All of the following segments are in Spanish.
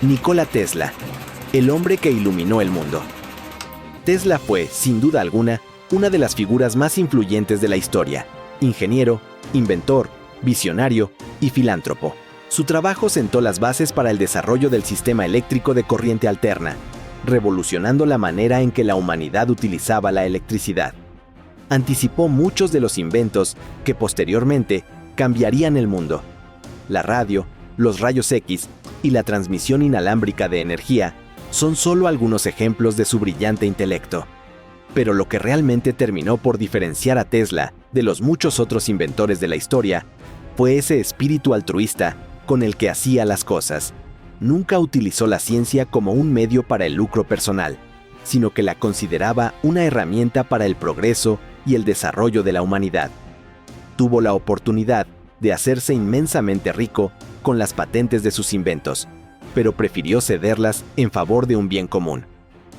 Nikola Tesla, el hombre que iluminó el mundo. Tesla fue, sin duda alguna, una de las figuras más influyentes de la historia. Ingeniero, inventor, visionario y filántropo. Su trabajo sentó las bases para el desarrollo del sistema eléctrico de corriente alterna, revolucionando la manera en que la humanidad utilizaba la electricidad. Anticipó muchos de los inventos que posteriormente cambiarían el mundo. La radio, los rayos X y la transmisión inalámbrica de energía son solo algunos ejemplos de su brillante intelecto. Pero lo que realmente terminó por diferenciar a Tesla de los muchos otros inventores de la historia fue ese espíritu altruista con el que hacía las cosas. Nunca utilizó la ciencia como un medio para el lucro personal, sino que la consideraba una herramienta para el progreso y el desarrollo de la humanidad. Tuvo la oportunidad de hacerse inmensamente rico con las patentes de sus inventos, pero prefirió cederlas en favor de un bien común.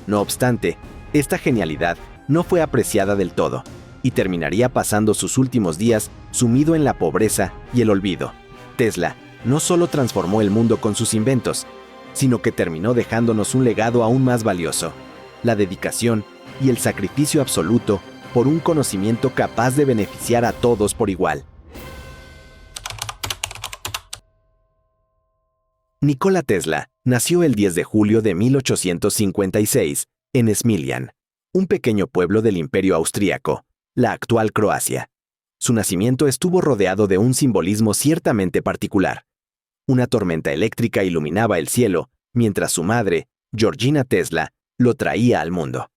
No obstante, esta genialidad no fue apreciada del todo, y terminaría pasando sus últimos días sumido en la pobreza y el olvido. Tesla no solo transformó el mundo con sus inventos, sino que terminó dejándonos un legado aún más valioso: la dedicación y el sacrificio absoluto por un conocimiento capaz de beneficiar a todos por igual. Nikola Tesla nació el 10 de julio de 1856 en Smiljan, un pequeño pueblo del Imperio Austríaco, la actual Croacia. Su nacimiento estuvo rodeado de un simbolismo ciertamente particular. Una tormenta eléctrica iluminaba el cielo, mientras su madre, Georgina Tesla, lo traía al mundo.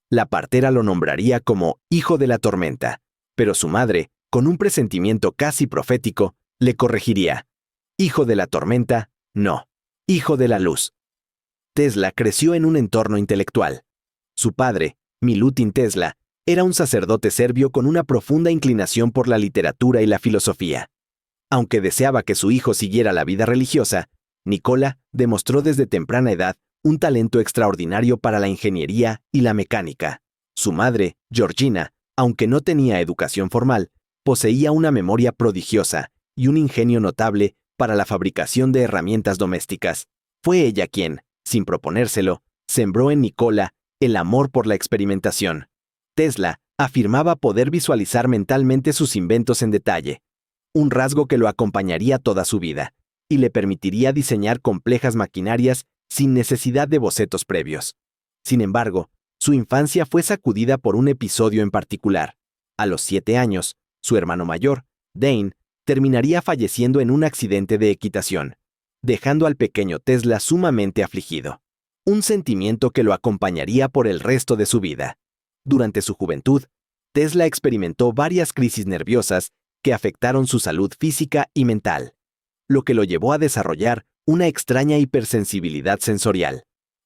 La partera lo nombraría como hijo de la tormenta, pero su madre, con un presentimiento casi profético, le corregiría: hijo de la tormenta, no, hijo de la luz. Tesla creció en un entorno intelectual. Su padre, Milutin Tesla, era un sacerdote serbio con una profunda inclinación por la literatura y la filosofía. Aunque deseaba que su hijo siguiera la vida religiosa, Nikola demostró desde temprana edad un talento extraordinario para la ingeniería y la mecánica. Su madre, Georgina, aunque no tenía educación formal, poseía una memoria prodigiosa y un ingenio notable para la fabricación de herramientas domésticas. Fue ella quien, sin proponérselo, sembró en Nikola el amor por la experimentación. Tesla afirmaba poder visualizar mentalmente sus inventos en detalle, un rasgo que lo acompañaría toda su vida, y le permitiría diseñar complejas maquinarias sin necesidad de bocetos previos. Sin embargo, su infancia fue sacudida por un episodio en particular. A los 7 años, su hermano mayor, Dane, terminaría falleciendo en un accidente de equitación, dejando al pequeño Tesla sumamente afligido. Un sentimiento que lo acompañaría por el resto de su vida. Durante su juventud, Tesla experimentó varias crisis nerviosas que afectaron su salud física y mental, lo que lo llevó a desarrollar una extraña hipersensibilidad sensorial.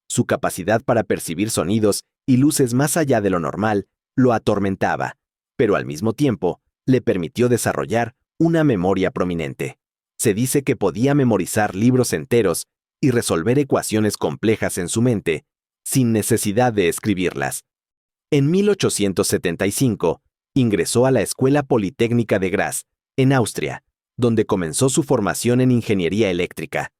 Su capacidad para percibir sonidos y luces más allá de lo normal lo atormentaba, pero al mismo tiempo le permitió desarrollar una memoria prominente. Se dice que podía memorizar libros enteros y resolver ecuaciones complejas en su mente, sin necesidad de escribirlas. En 1875, ingresó a la Escuela Politécnica de Graz, en Austria, donde comenzó su formación en ingeniería eléctrica.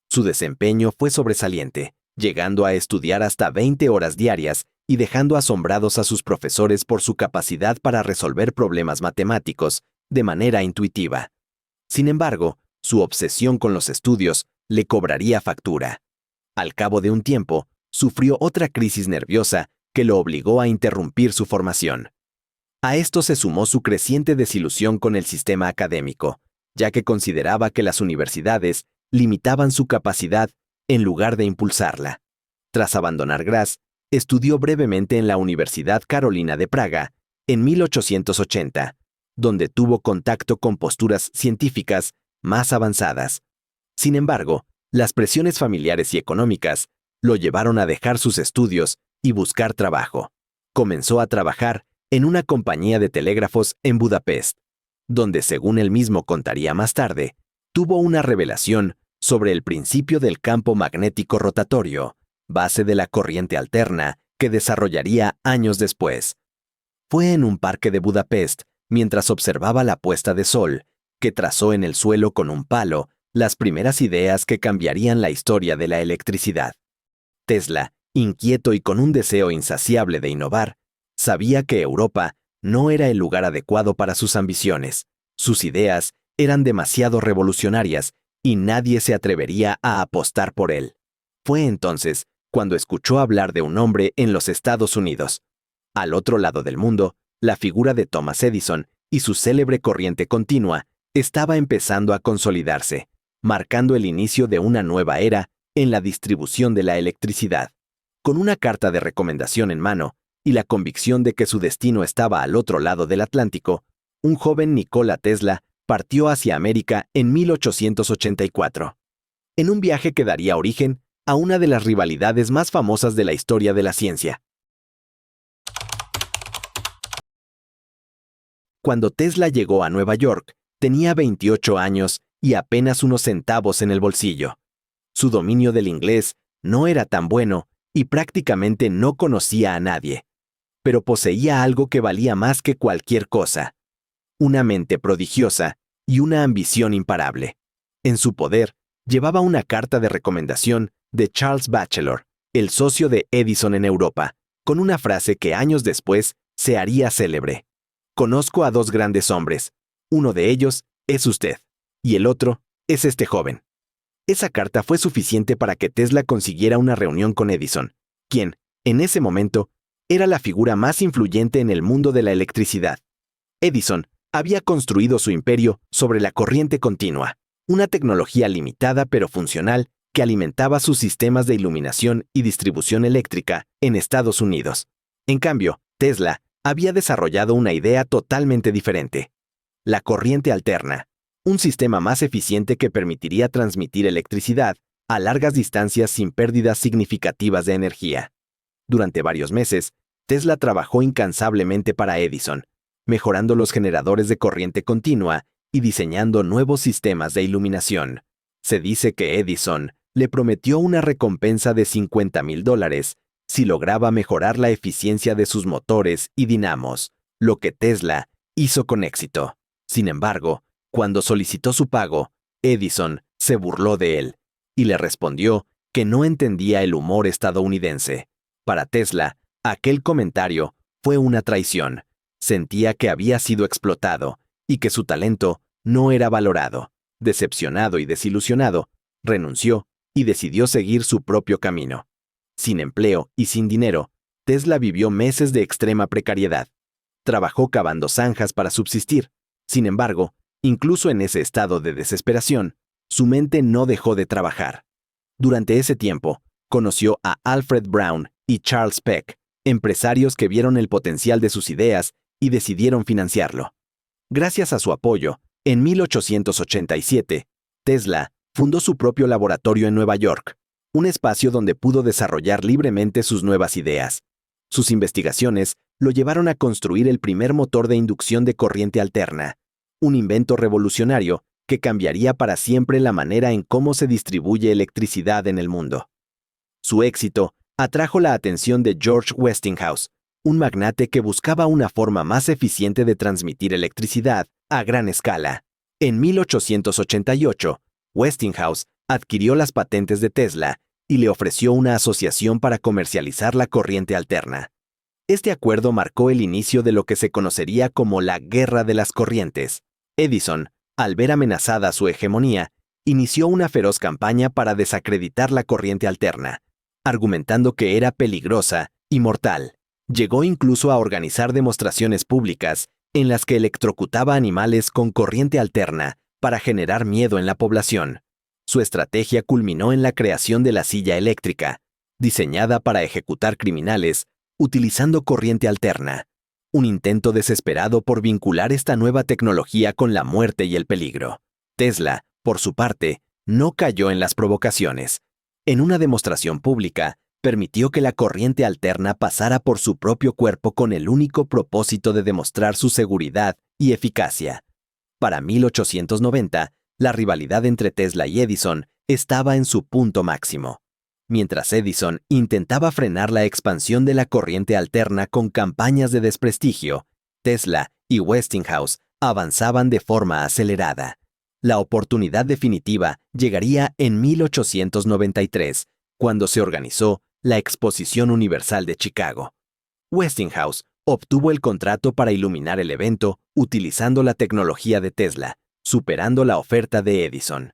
Su desempeño fue sobresaliente, llegando a estudiar hasta 20 horas diarias y dejando asombrados a sus profesores por su capacidad para resolver problemas matemáticos de manera intuitiva. Sin embargo, su obsesión con los estudios le cobraría factura. Al cabo de un tiempo, sufrió otra crisis nerviosa que lo obligó a interrumpir su formación. A esto se sumó su creciente desilusión con el sistema académico, ya que consideraba que las universidades limitaban su capacidad en lugar de impulsarla. Tras abandonar Graz, estudió brevemente en la Universidad Carolina de Praga en 1880, donde tuvo contacto con posturas científicas más avanzadas. Sin embargo, las presiones familiares y económicas lo llevaron a dejar sus estudios y buscar trabajo. Comenzó a trabajar en una compañía de telégrafos en Budapest, donde, según él mismo contaría más tarde, tuvo una revelación sobre el principio del campo magnético rotatorio, base de la corriente alterna que desarrollaría años después. Fue en un parque de Budapest, mientras observaba la puesta de sol, que trazó en el suelo con un palo las primeras ideas que cambiarían la historia de la electricidad. Tesla, inquieto y con un deseo insaciable de innovar, sabía que Europa no era el lugar adecuado para sus ambiciones. Sus ideas eran demasiado revolucionarias y nadie se atrevería a apostar por él. Fue entonces cuando escuchó hablar de un hombre en los Estados Unidos. Al otro lado del mundo, la figura de Thomas Edison y su célebre corriente continua estaba empezando a consolidarse, marcando el inicio de una nueva era en la distribución de la electricidad. Con una carta de recomendación en mano y la convicción de que su destino estaba al otro lado del Atlántico, un joven Nikola Tesla partió hacia América en 1884, en un viaje que daría origen a una de las rivalidades más famosas de la historia de la ciencia. Cuando Tesla llegó a Nueva York, tenía 28 años y apenas unos centavos en el bolsillo. Su dominio del inglés no era tan bueno y prácticamente no conocía a nadie. Pero poseía algo que valía más que cualquier cosa: una mente prodigiosa y una ambición imparable. En su poder, llevaba una carta de recomendación de Charles Batchelor, el socio de Edison en Europa, con una frase que años después se haría célebre: «Conozco a dos grandes hombres. Uno de ellos es usted, y el otro es este joven». Esa carta fue suficiente para que Tesla consiguiera una reunión con Edison, quien, en ese momento, era la figura más influyente en el mundo de la electricidad. Edison había construido su imperio sobre la corriente continua, una tecnología limitada pero funcional que alimentaba sus sistemas de iluminación y distribución eléctrica en Estados Unidos. En cambio, Tesla había desarrollado una idea totalmente diferente: la corriente alterna, un sistema más eficiente que permitiría transmitir electricidad a largas distancias sin pérdidas significativas de energía. Durante varios meses, Tesla trabajó incansablemente para Edison, mejorando los generadores de corriente continua y diseñando nuevos sistemas de iluminación. Se dice que Edison le prometió una recompensa de $50,000 si lograba mejorar la eficiencia de sus motores y dinamos, lo que Tesla hizo con éxito. Sin embargo, cuando solicitó su pago, Edison se burló de él y le respondió que no entendía el humor estadounidense. Para Tesla, aquel comentario fue una traición. Sentía que había sido explotado y que su talento no era valorado. Decepcionado y desilusionado, renunció y decidió seguir su propio camino. Sin empleo y sin dinero, Tesla vivió meses de extrema precariedad. Trabajó cavando zanjas para subsistir. Sin embargo, incluso en ese estado de desesperación, su mente no dejó de trabajar. Durante ese tiempo, conoció a Alfred Brown y Charles Peck, empresarios que vieron el potencial de sus ideas y decidieron financiarlo. Gracias a su apoyo, en 1887, Tesla fundó su propio laboratorio en Nueva York, un espacio donde pudo desarrollar libremente sus nuevas ideas. Sus investigaciones lo llevaron a construir el primer motor de inducción de corriente alterna, un invento revolucionario que cambiaría para siempre la manera en cómo se distribuye electricidad en el mundo. Su éxito atrajo la atención de George Westinghouse, un magnate que buscaba una forma más eficiente de transmitir electricidad a gran escala. En 1888, Westinghouse adquirió las patentes de Tesla y le ofreció una asociación para comercializar la corriente alterna. Este acuerdo marcó el inicio de lo que se conocería como la Guerra de las Corrientes. Edison, al ver amenazada su hegemonía, inició una feroz campaña para desacreditar la corriente alterna, argumentando que era peligrosa y mortal. Llegó incluso a organizar demostraciones públicas en las que electrocutaba animales con corriente alterna para generar miedo en la población. Su estrategia culminó en la creación de la silla eléctrica, diseñada para ejecutar criminales utilizando corriente alterna, un intento desesperado por vincular esta nueva tecnología con la muerte y el peligro. Tesla, por su parte, no cayó en las provocaciones. En una demostración pública, permitió que la corriente alterna pasara por su propio cuerpo con el único propósito de demostrar su seguridad y eficacia. Para 1890, la rivalidad entre Tesla y Edison estaba en su punto máximo. Mientras Edison intentaba frenar la expansión de la corriente alterna con campañas de desprestigio, Tesla y Westinghouse avanzaban de forma acelerada. La oportunidad definitiva llegaría en 1893, cuando se organizó la Exposición Universal de Chicago. Westinghouse obtuvo el contrato para iluminar el evento utilizando la tecnología de Tesla, superando la oferta de Edison.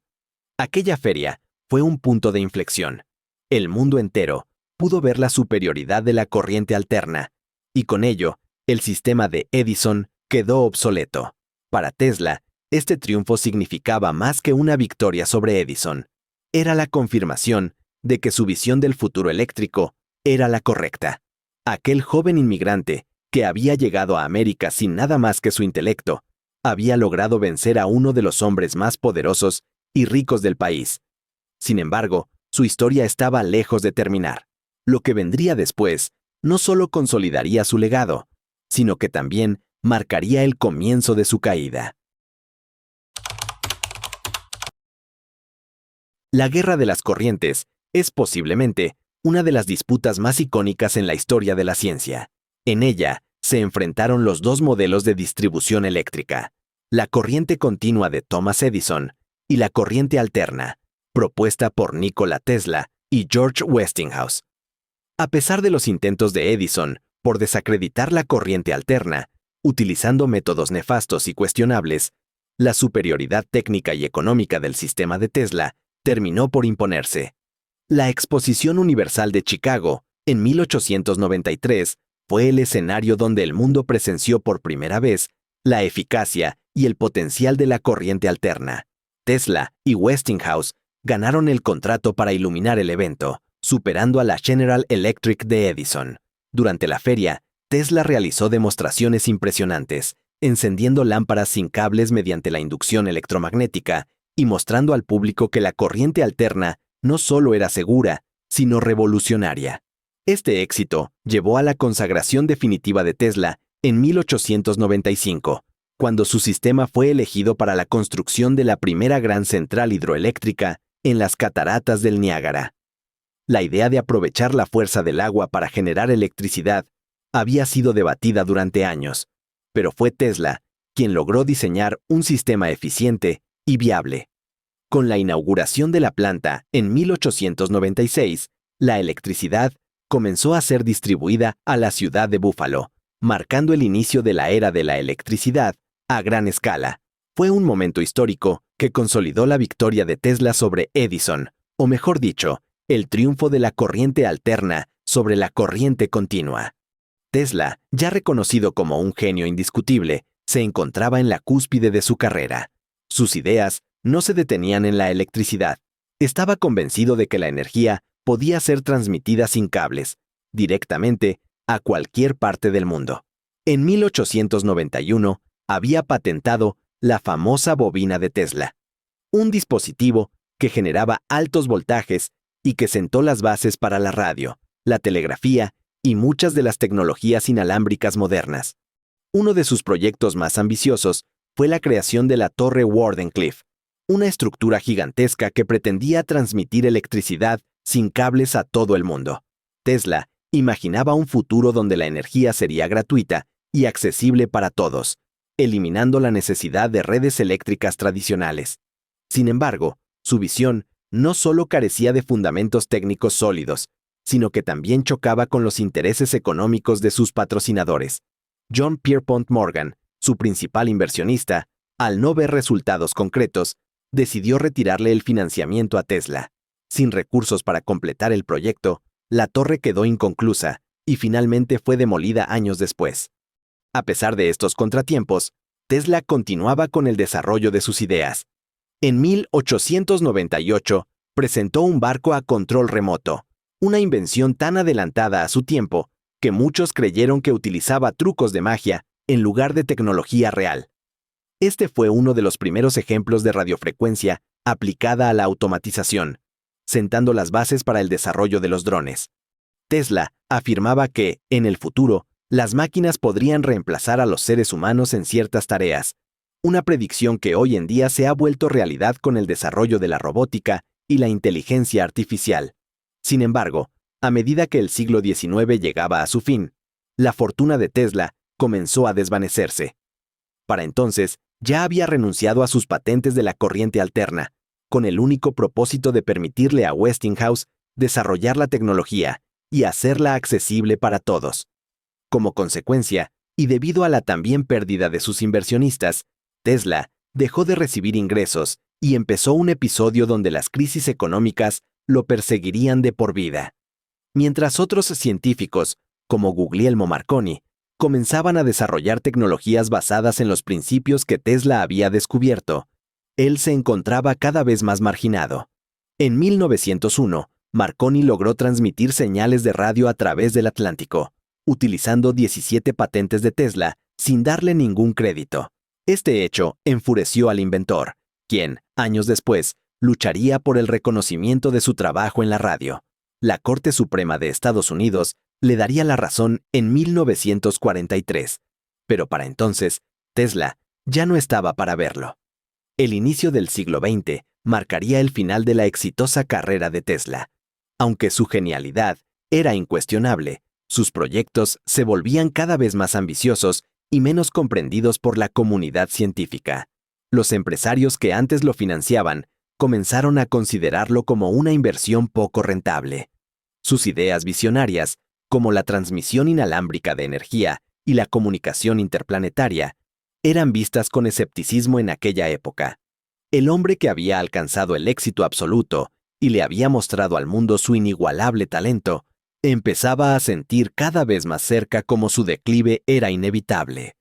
Aquella feria fue un punto de inflexión. El mundo entero pudo ver la superioridad de la corriente alterna, y con ello, el sistema de Edison quedó obsoleto. Para Tesla, este triunfo significaba más que una victoria sobre Edison. Era la confirmación de que su visión del futuro eléctrico era la correcta. Aquel joven inmigrante, que había llegado a América sin nada más que su intelecto, había logrado vencer a uno de los hombres más poderosos y ricos del país. Sin embargo, su historia estaba lejos de terminar. Lo que vendría después no solo consolidaría su legado, sino que también marcaría el comienzo de su caída. La Guerra de las Corrientes es posiblemente una de las disputas más icónicas en la historia de la ciencia. En ella se enfrentaron los dos modelos de distribución eléctrica, la corriente continua de Thomas Edison y la corriente alterna, propuesta por Nikola Tesla y George Westinghouse. A pesar de los intentos de Edison por desacreditar la corriente alterna, utilizando métodos nefastos y cuestionables, la superioridad técnica y económica del sistema de Tesla terminó por imponerse. La Exposición Universal de Chicago, en 1893, fue el escenario donde el mundo presenció por primera vez la eficacia y el potencial de la corriente alterna. Tesla y Westinghouse ganaron el contrato para iluminar el evento, superando a la General Electric de Edison. Durante la feria, Tesla realizó demostraciones impresionantes, encendiendo lámparas sin cables mediante la inducción electromagnética y mostrando al público que la corriente alterna no solo era segura, sino revolucionaria. Este éxito llevó a la consagración definitiva de Tesla en 1895, cuando su sistema fue elegido para la construcción de la primera gran central hidroeléctrica en las cataratas del Niágara. La idea de aprovechar la fuerza del agua para generar electricidad había sido debatida durante años, pero fue Tesla quien logró diseñar un sistema eficiente y viable. Con la inauguración de la planta en 1896, la electricidad comenzó a ser distribuida a la ciudad de Buffalo, marcando el inicio de la era de la electricidad a gran escala. Fue un momento histórico que consolidó la victoria de Tesla sobre Edison, o mejor dicho, el triunfo de la corriente alterna sobre la corriente continua. Tesla, ya reconocido como un genio indiscutible, se encontraba en la cúspide de su carrera. Sus ideas no se detenían en la electricidad. Estaba convencido de que la energía podía ser transmitida sin cables, directamente a cualquier parte del mundo. En 1891 había patentado la famosa bobina de Tesla, un dispositivo que generaba altos voltajes y que sentó las bases para la radio, la telegrafía y muchas de las tecnologías inalámbricas modernas. Uno de sus proyectos más ambiciosos fue la creación de la Torre Wardenclyffe, una estructura gigantesca que pretendía transmitir electricidad sin cables a todo el mundo. Tesla imaginaba un futuro donde la energía sería gratuita y accesible para todos, eliminando la necesidad de redes eléctricas tradicionales. Sin embargo, su visión no solo carecía de fundamentos técnicos sólidos, sino que también chocaba con los intereses económicos de sus patrocinadores. John Pierpont Morgan, su principal inversionista, al no ver resultados concretos, decidió retirarle el financiamiento a Tesla. Sin recursos para completar el proyecto, la torre quedó inconclusa y finalmente fue demolida años después. A pesar de estos contratiempos, Tesla continuaba con el desarrollo de sus ideas. En 1898, presentó un barco a control remoto, una invención tan adelantada a su tiempo que muchos creyeron que utilizaba trucos de magia en lugar de tecnología real. Este fue uno de los primeros ejemplos de radiofrecuencia aplicada a la automatización, sentando las bases para el desarrollo de los drones. Tesla afirmaba que, en el futuro, las máquinas podrían reemplazar a los seres humanos en ciertas tareas, una predicción que hoy en día se ha vuelto realidad con el desarrollo de la robótica y la inteligencia artificial. Sin embargo, a medida que el siglo XIX llegaba a su fin, la fortuna de Tesla comenzó a desvanecerse. Para entonces, Ya había renunciado a sus patentes de la corriente alterna, con el único propósito de permitirle a Westinghouse desarrollar la tecnología y hacerla accesible para todos. Como consecuencia, y debido a la también pérdida de sus inversionistas, Tesla dejó de recibir ingresos y empezó un episodio donde las crisis económicas lo perseguirían de por vida. Mientras otros científicos, como Guglielmo Marconi, comenzaban a desarrollar tecnologías basadas en los principios que Tesla había descubierto, él se encontraba cada vez más marginado. En 1901, Marconi logró transmitir señales de radio a través del Atlántico, utilizando 17 patentes de Tesla sin darle ningún crédito. Este hecho enfureció al inventor, quien, años después, lucharía por el reconocimiento de su trabajo en la radio. La Corte Suprema de Estados Unidos le daría la razón en 1943, pero para entonces, Tesla ya no estaba para verlo. El inicio del siglo XX marcaría el final de la exitosa carrera de Tesla. Aunque su genialidad era incuestionable, sus proyectos se volvían cada vez más ambiciosos y menos comprendidos por la comunidad científica. Los empresarios que antes lo financiaban comenzaron a considerarlo como una inversión poco rentable. Sus ideas visionarias, como la transmisión inalámbrica de energía y la comunicación interplanetaria, eran vistas con escepticismo en aquella época. El hombre que había alcanzado el éxito absoluto y le había mostrado al mundo su inigualable talento, empezaba a sentir cada vez más cerca cómo su declive era inevitable.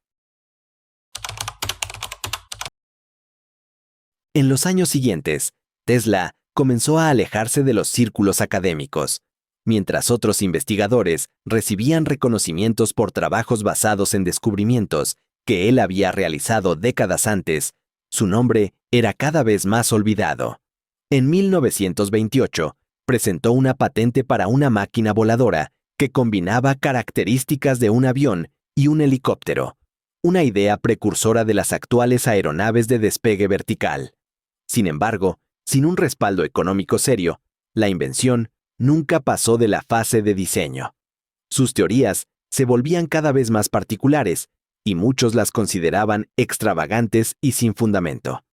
En los años siguientes, Tesla comenzó a alejarse de los círculos académicos. Mientras otros investigadores recibían reconocimientos por trabajos basados en descubrimientos que él había realizado décadas antes, su nombre era cada vez más olvidado. En 1928, presentó una patente para una máquina voladora que combinaba características de un avión y un helicóptero, una idea precursora de las actuales aeronaves de despegue vertical. Sin embargo, sin un respaldo económico serio, la invención nunca pasó de la fase de diseño. Sus teorías se volvían cada vez más particulares y muchos las consideraban extravagantes y sin fundamento.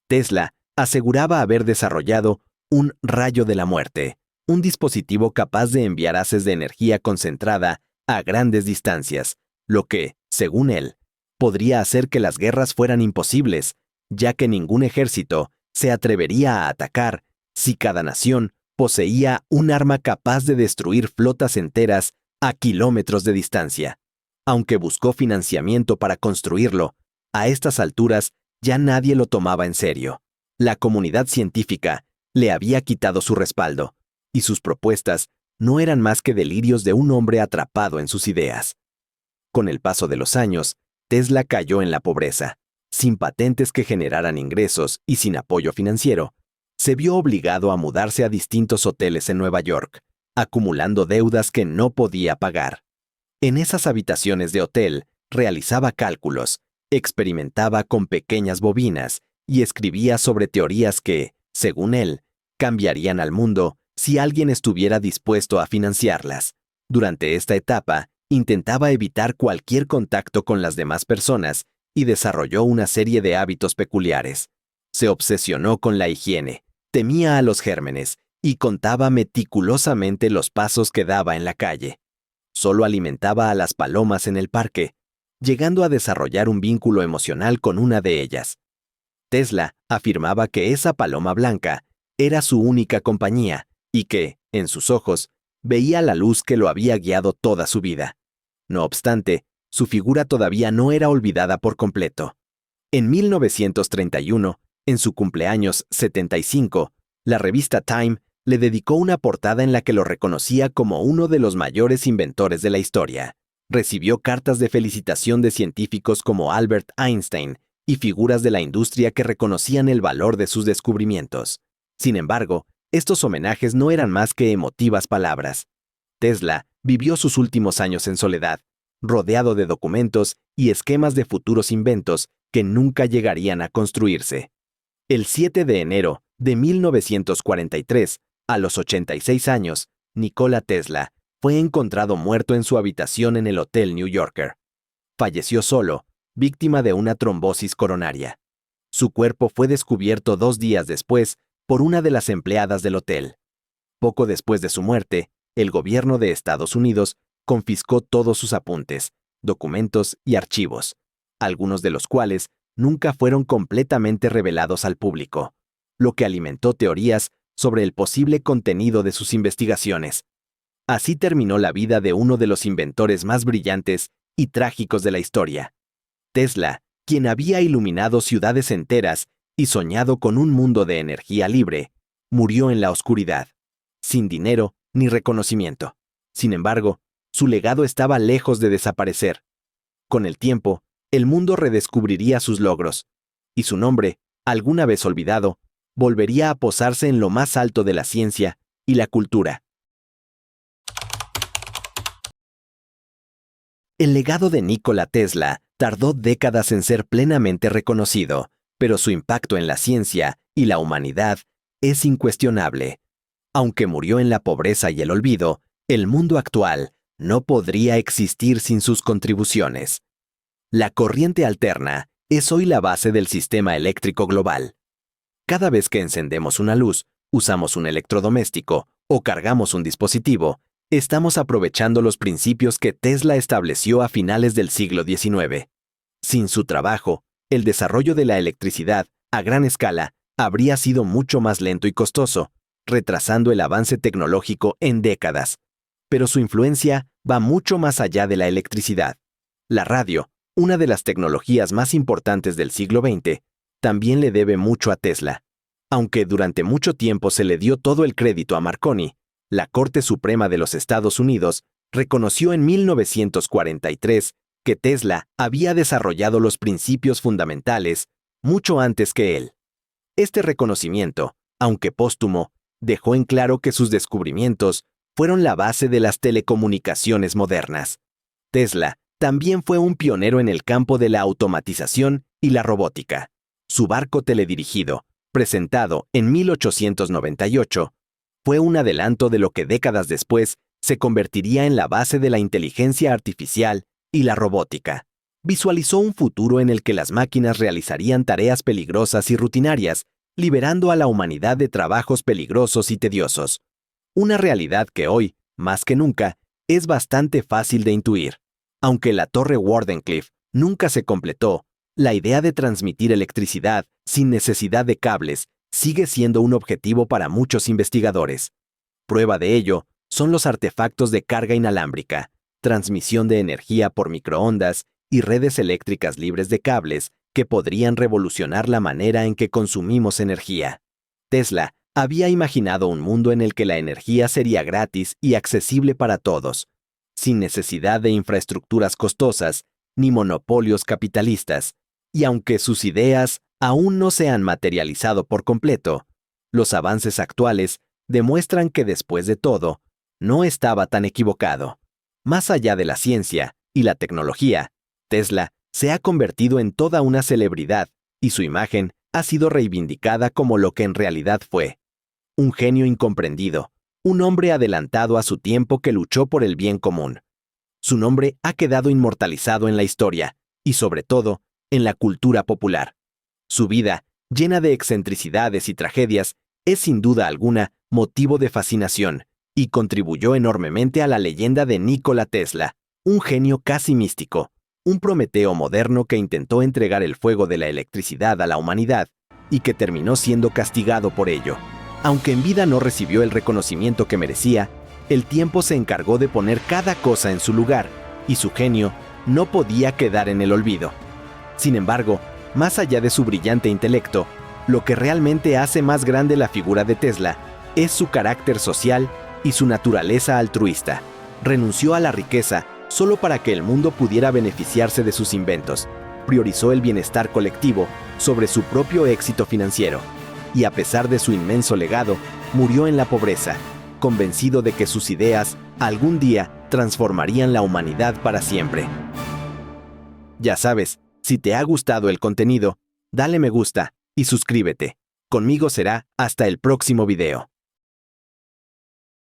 Tesla aseguraba haber desarrollado un rayo de la muerte, un dispositivo capaz de enviar haces de energía concentrada a grandes distancias, lo que, según él, podría hacer que las guerras fueran imposibles, ya que ningún ejército se atrevería a atacar si cada nación poseía un arma capaz de destruir flotas enteras a kilómetros de distancia. Aunque buscó financiamiento para construirlo, a estas alturas ya nadie lo tomaba en serio. La comunidad científica le había quitado su respaldo, y sus propuestas no eran más que delirios de un hombre atrapado en sus ideas. Con el paso de los años, Tesla cayó en la pobreza. Sin patentes que generaran ingresos y sin apoyo financiero, se vio obligado a mudarse a distintos hoteles en Nueva York, acumulando deudas que no podía pagar. En esas habitaciones de hotel, realizaba cálculos, experimentaba con pequeñas bobinas y escribía sobre teorías que, según él, cambiarían al mundo si alguien estuviera dispuesto a financiarlas. Durante esta etapa, intentaba evitar cualquier contacto con las demás personas y desarrolló una serie de hábitos peculiares. Se obsesionó con la higiene, temía a los gérmenes y contaba meticulosamente los pasos que daba en la calle. Solo alimentaba a las palomas en el parque, llegando a desarrollar un vínculo emocional con una de ellas. Tesla afirmaba que esa paloma blanca era su única compañía y que, en sus ojos, veía la luz que lo había guiado toda su vida. No obstante, su figura todavía no era olvidada por completo. En 1931, en su cumpleaños 75, la revista Time le dedicó una portada en la que lo reconocía como uno de los mayores inventores de la historia. Recibió cartas de felicitación de científicos como Albert Einstein y figuras de la industria que reconocían el valor de sus descubrimientos. Sin embargo, estos homenajes no eran más que emotivas palabras. Tesla vivió sus últimos años en soledad, rodeado de documentos y esquemas de futuros inventos que nunca llegarían a construirse. El 7 de enero de 1943, a los 86 años, Nikola Tesla fue encontrado muerto en su habitación en el Hotel New Yorker. Falleció solo, víctima de una trombosis coronaria. Su cuerpo fue descubierto 2 días después por una de las empleadas del hotel. Poco después de su muerte, el gobierno de Estados Unidos confiscó todos sus apuntes, documentos y archivos, algunos de los cuales nunca fueron completamente revelados al público, lo que alimentó teorías sobre el posible contenido de sus investigaciones. Así terminó la vida de uno de los inventores más brillantes y trágicos de la historia. Tesla, quien había iluminado ciudades enteras y soñado con un mundo de energía libre, murió en la oscuridad, sin dinero ni reconocimiento. Sin embargo, su legado estaba lejos de desaparecer. Con el tiempo, el mundo redescubriría sus logros, y su nombre, alguna vez olvidado, volvería a posarse en lo más alto de la ciencia y la cultura. El legado de Nikola Tesla tardó décadas en ser plenamente reconocido, pero su impacto en la ciencia y la humanidad es incuestionable. Aunque murió en la pobreza y el olvido, el mundo actual no podría existir sin sus contribuciones. La corriente alterna es hoy la base del sistema eléctrico global. Cada vez que encendemos una luz, usamos un electrodoméstico o cargamos un dispositivo, estamos aprovechando los principios que Tesla estableció a finales del siglo XIX. Sin su trabajo, el desarrollo de la electricidad a gran escala habría sido mucho más lento y costoso, retrasando el avance tecnológico en décadas. Pero su influencia va mucho más allá de la electricidad. La radio, una de las tecnologías más importantes del siglo XX, también le debe mucho a Tesla. Aunque durante mucho tiempo se le dio todo el crédito a Marconi, la Corte Suprema de los Estados Unidos reconoció en 1943 que Tesla había desarrollado los principios fundamentales mucho antes que él. Este reconocimiento, aunque póstumo, dejó en claro que sus descubrimientos fueron la base de las telecomunicaciones modernas. Tesla también fue un pionero en el campo de la automatización y la robótica. Su barco teledirigido, presentado en 1898, fue un adelanto de lo que décadas después se convertiría en la base de la inteligencia artificial y la robótica. Visualizó un futuro en el que las máquinas realizarían tareas peligrosas y rutinarias, liberando a la humanidad de trabajos peligrosos y tediosos. Una realidad que hoy, más que nunca, es bastante fácil de intuir. Aunque la torre Wardenclyffe nunca se completó, la idea de transmitir electricidad sin necesidad de cables sigue siendo un objetivo para muchos investigadores. Prueba de ello son los artefactos de carga inalámbrica, transmisión de energía por microondas y redes eléctricas libres de cables que podrían revolucionar la manera en que consumimos energía. Tesla había imaginado un mundo en el que la energía sería gratis y accesible para todos, sin necesidad de infraestructuras costosas ni monopolios capitalistas, y aunque sus ideas aún no se han materializado por completo, los avances actuales demuestran que después de todo, no estaba tan equivocado. Más allá de la ciencia y la tecnología, Tesla se ha convertido en toda una celebridad y su imagen ha sido reivindicada como lo que en realidad fue: un genio incomprendido, un hombre adelantado a su tiempo que luchó por el bien común. Su nombre ha quedado inmortalizado en la historia y, sobre todo, en la cultura popular. Su vida, llena de excentricidades y tragedias, es sin duda alguna motivo de fascinación y contribuyó enormemente a la leyenda de Nikola Tesla, un genio casi místico, un Prometeo moderno que intentó entregar el fuego de la electricidad a la humanidad y que terminó siendo castigado por ello. Aunque en vida no recibió el reconocimiento que merecía, el tiempo se encargó de poner cada cosa en su lugar y su genio no podía quedar en el olvido. Sin embargo, más allá de su brillante intelecto, lo que realmente hace más grande la figura de Tesla es su carácter social y su naturaleza altruista. Renunció a la riqueza solo para que el mundo pudiera beneficiarse de sus inventos. Priorizó el bienestar colectivo sobre su propio éxito financiero. Y a pesar de su inmenso legado, murió en la pobreza, convencido de que sus ideas algún día transformarían la humanidad para siempre. Ya sabes, si te ha gustado el contenido, dale me gusta y suscríbete. Conmigo será hasta el próximo video.